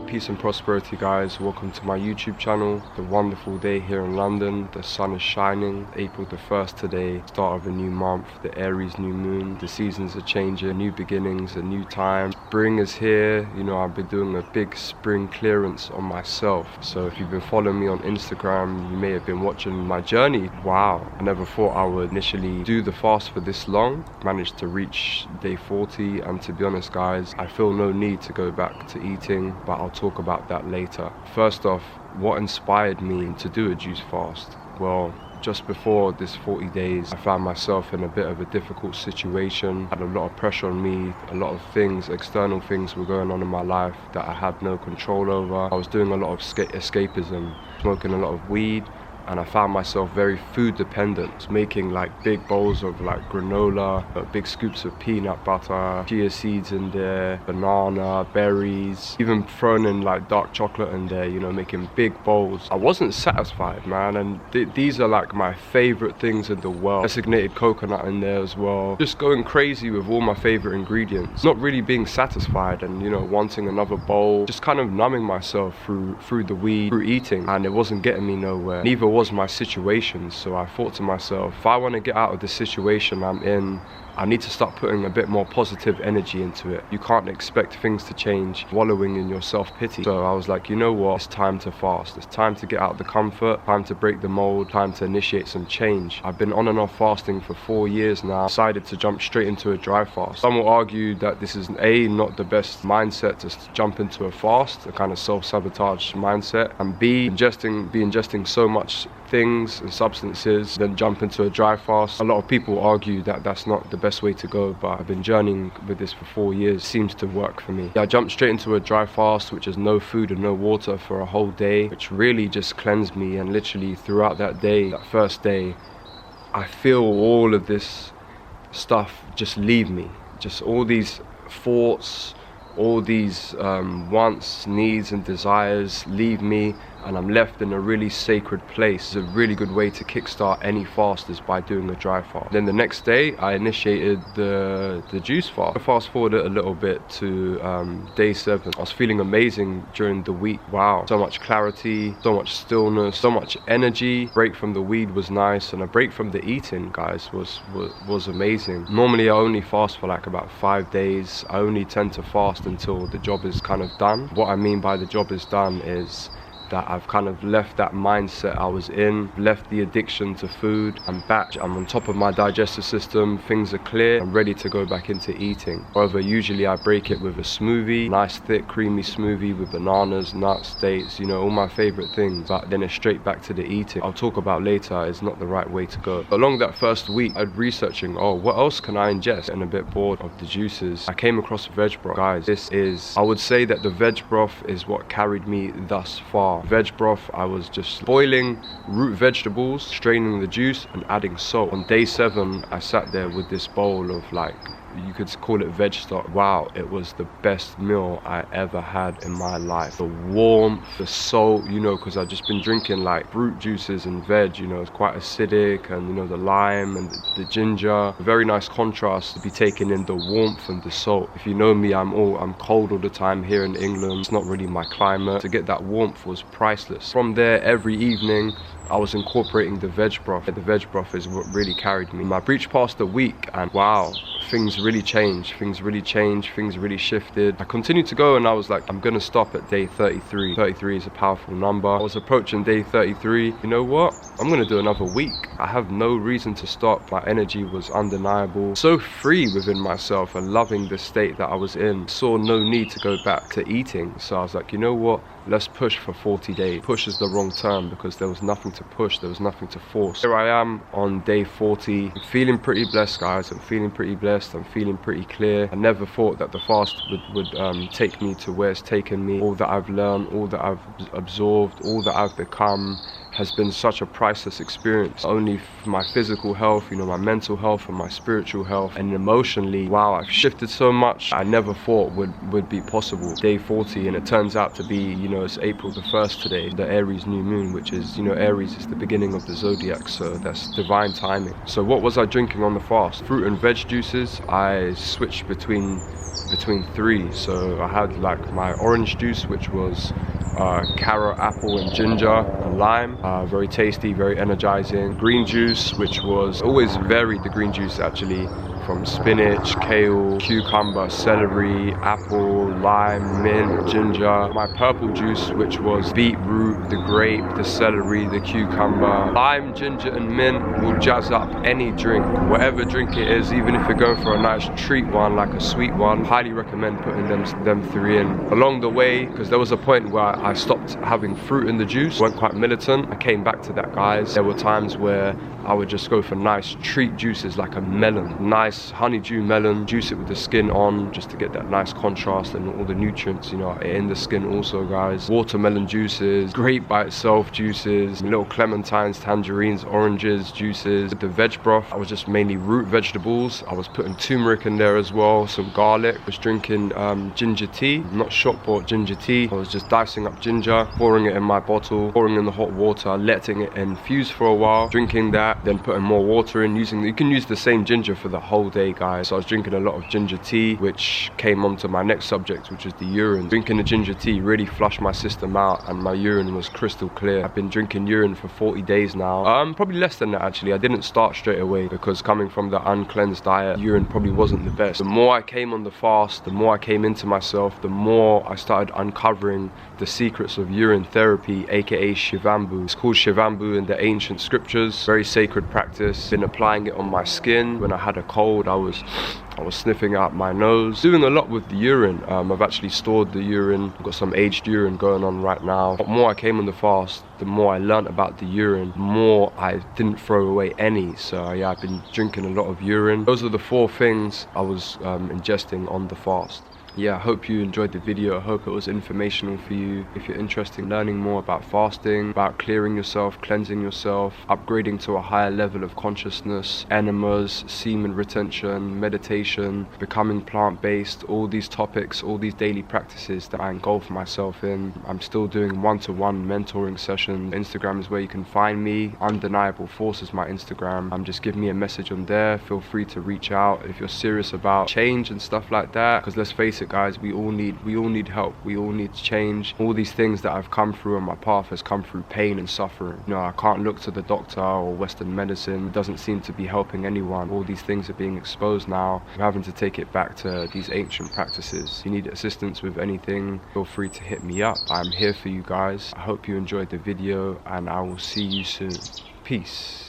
peace and prosperity, guys. Welcome to my YouTube channel. The wonderful day here in London. The sun is shining. April the 1st today, start of a new month, the Aries new moon. The seasons are changing, new beginnings, a new time. Spring is here. You know, I've been doing a big spring clearance on myself. So if you've been following me on Instagram, you may have been watching my journey. Wow, I never thought I would initially do the fast for this long. Managed to reach day 40, and to be honest, guys, I feel no need to go back to eating, but I'll talk about that later. First off, what inspired me to do a juice fast? Well, just before this 40 days, I found myself in a bit of a difficult situation. I had a lot of pressure on me, a lot of things, external things were going on in my life that I had no control over. I was doing a lot of escapism, smoking a lot of weed, and I found myself very food dependent, making like big bowls of like granola, big scoops of peanut butter, chia seeds in there, banana, berries, even throwing in like dark chocolate in there, you know, making big bowls. I wasn't satisfied, man, and these are like my favorite things in the world. Designated coconut in there as well. Just going crazy with all my favorite ingredients. Not really being satisfied and, you know, wanting another bowl. Just kind of numbing myself through the weed, through eating, and it wasn't getting me nowhere. Neither was my situation. So I thought to myself, if I want to get out of the situation I'm in, I need to start putting a bit more positive energy into it. You can't expect things to change wallowing in your self-pity. So I was like, you know what, it's time to fast. It's time to get out of the comfort, time to break the mold, time to initiate some change. I've been on and off fasting for 4 years now. Decided to jump straight into a dry fast. Some will argue that this is A, not the best mindset to jump into a fast, a kind of self-sabotage mindset, and B, be ingesting so much things and substances, then jump into a dry fast. A lot of people argue that that's not the best way to go, but I've been journeying with this for 4 years. It seems to work for me. I jumped straight into a dry fast, which is no food and no water for a whole day, which really just cleansed me. And literally throughout that day, that first day, I feel all of this stuff just leave me. Just all these thoughts, all these wants, needs and desires leave me, and I'm left in a really sacred place. It's a really good way to kickstart any fast is by doing a dry fast. Then the next day I initiated the juice fast. I fast forwarded a little bit to day 7. I was feeling amazing during the week. Wow, so much clarity, so much stillness, so much energy. Break from the weed was nice, and a break from the eating, guys, was amazing. Normally I only fast for like about 5 days. I only tend to fast until the job is kind of done. What I mean by the job is done is that I've kind of left that mindset I was in, left the addiction to food. I'm back, I'm on top of my digestive system, things are clear, I'm ready to go back into eating. However, usually I break it with a smoothie, nice thick creamy smoothie with bananas, nuts, dates, you know, all my favorite things, but then it's straight back to the eating. I'll talk about later, it's not the right way to go. Along that first week, I was researching, what else can I ingest? And a bit bored of the juices. I came across veg broth. Guys, I would say that the veg broth is what carried me thus far. Veg broth, I was just boiling root vegetables, straining the juice and adding salt. On day 7, I sat there with this bowl of like, you could call it veg stock. Wow, it was the best meal I ever had in my life. The warmth, the salt, you know, because I've just been drinking like fruit juices and veg, you know, it's quite acidic, and you know, the lime and the ginger. A very nice contrast to be taking in the warmth and the salt. If you know me, I'm cold all the time here in England. It's not really my climate. To get that warmth was priceless. From there, every evening I was incorporating the veg broth. The veg broth is what really carried me. I breached past a week and wow, things really changed, things really shifted. I continued to go and I was like, I'm gonna stop at day 33. 33 is a powerful number. I was approaching day 33. You know what? I'm gonna do another week. I have no reason to stop. My energy was undeniable. So free within myself and loving the state that I was in. Saw no need to go back to eating. So I was like, you know what? Let's push for 40 days. Push is the wrong term because there was nothing to push, there was nothing to force. Here I am on day 40. I'm feeling pretty blessed, guys. I'm feeling pretty blessed. I'm feeling pretty clear. I never thought that the fast would take me to where it's taken me. All that I've learned, all that I've absorbed, all that I've become, has been such a priceless experience. Not only for my physical health, you know, my mental health and my spiritual health, and emotionally, wow, I've shifted so much I never thought would be possible. Day 40, and it turns out to be, you know, it's April the 1st today, the Aries new moon, which is, you know, Aries is the beginning of the zodiac, so that's divine timing. So what was I drinking on the fast? Fruit and veg juices. I switched between three. So I had like my orange juice, which was carrot, apple and ginger and lime, very tasty, very energizing. Green juice, which was always varied, the green juice actually, from spinach, kale, cucumber, celery, apple, lime, mint, ginger. My purple juice, which was beetroot, the grape, the celery, the cucumber. Lime, ginger and mint will jazz up any drink, whatever drink it is. Even if you're going for a nice treat one, like a sweet one, highly recommend putting them three in. Along the way, because there was a point where I stopped having fruit in the juice, went quite militant. I came back to that, guys. There were times where I would just go for nice treat juices, like a melon, nice honeydew melon, juice it with the skin on, just to get that nice contrast and all the nutrients, you know, in the skin also, guys. Watermelon juices, grape by itself juices, little clementines, tangerines, oranges juices. The veg broth, I was just mainly root vegetables. I was putting turmeric in there as well, some garlic. I was drinking ginger tea, not shop bought ginger tea. I was just dicing up ginger, pouring it in my bottle, pouring in the hot water, letting it infuse for a while, drinking that, then putting more water in. You can use the same ginger for the whole day, guys. So I was drinking a lot of ginger tea, which came on to my next subject, which is the urine. Drinking the ginger tea really flushed my system out and my urine was crystal clear. I've been drinking urine for 40 days now. Probably less than that actually. I didn't start straight away because coming from the uncleansed diet, urine probably wasn't the best. The more I came on the fast, the more I came into myself, the more I started uncovering the secrets of urine therapy, aka Shivambu. It's called Shivambu in the ancient scriptures. Very sacred practice. Been applying it on my skin. When I had a cold, I was sniffing out my nose. Doing a lot with the urine. I've actually stored the urine. I've got some aged urine going on right now. The more I came on the fast, the more I learned about the urine, the more I didn't throw away any. So yeah, I've been drinking a lot of urine. Those are the 4 things I was ingesting on the fast. Yeah, I hope you enjoyed the video. I hope it was informational for you. If you're interested in learning more about fasting, about clearing yourself, cleansing yourself, upgrading to a higher level of consciousness, enemas, semen retention, meditation, becoming plant-based, all these topics, all these daily practices that I engulf myself in. I'm still doing one-to-one mentoring sessions. Instagram is where you can find me. Undeniable Force is my Instagram. Just give me a message on there. Feel free to reach out if you're serious about change and stuff like that. Because let's face it, guys, we all need help. We all need change. All these things that I've come through on my path has come through pain and suffering. You know, I can't look to the doctor or Western medicine. It doesn't seem to be helping anyone. All these things are being exposed now. I'm having to take it back to these ancient practices. If you need assistance with anything, feel free to hit me up. I'm here for you guys. I hope you enjoyed the video and I will see you soon. Peace.